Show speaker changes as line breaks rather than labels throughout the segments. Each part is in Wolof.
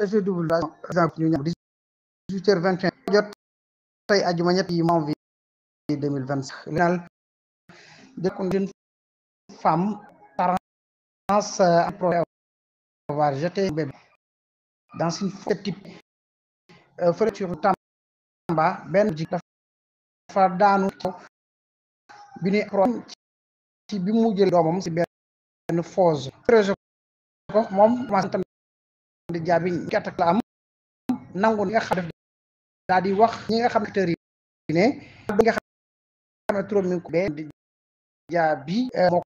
SDW exemple ñu ñam 18h21 jot tey ajuma ñett yi janvier 2025 final d'une femme trans avoir jeté un bébé dans une fosse type fële ci Tamba benn ji dafa daanu bi ni ci bi mu jël doomam ci benn fosse ko moom commencé di jaabi gerte la am nangu nga xam def daal di wax ñi nga xam acteurs yi ne bi nga xam ne turam mi ngi ko bee di jaabi moo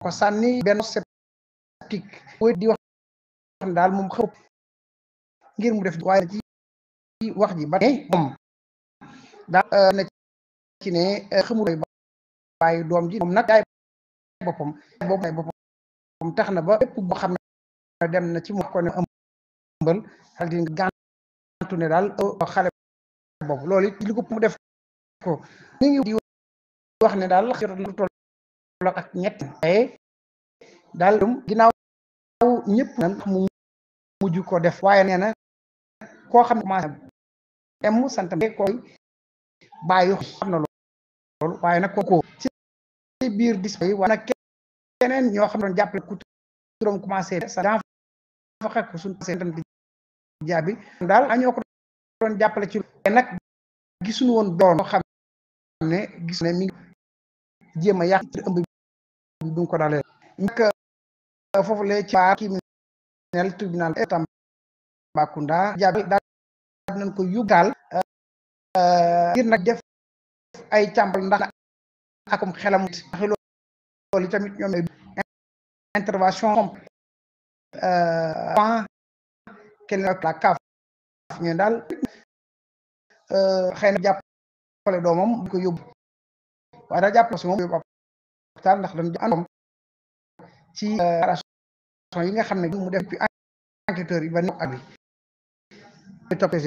ko sànni benn sceptique di wax daal moom xëpp ngir mu def waaye ci wax ji ba ne moom daal na ci ne xamul bàyyi doom ji moom nag jaay boppam tax na ba lépp boo xam ne dem na ci mu ko ne ëmbal ak di gàntu ne daal xale boobu loolu it li ko mu def ko ni ngi di wax ne daal lu toll ak ñett waaye daal ginnaaw ñëpp nan mu mujj ko def waaye nee na koo xam ne commencé em sant koy bàyyi xam na loolu waaye nag kooku ci biir display waaye nag keneen ñoo xam ne doon jàppale ku turam commencé sa fa xek ko suñu passé tamit jaabi daal ñoo ko doon jàppale ci nag gisuñu woon doon xam ne gis ne mi ngi jéem a yàq ci ëmb bi du ko dalee nak foofu lee ci criminel tribunal Tambacounda jaabi daal nañ ko yóbbu ngir nag def ay càmbal ndax akum xelam ndax loolu tamit ñoom intervention kenn la CAF ñu daal xëy na jàppale doomam bu ko yóbbu waaye daal jàppale si moom yóbbu hôpital ndax dañu àndoom ci yi nga xam ne mu def ci enquêteurs yi ba ak bi toppee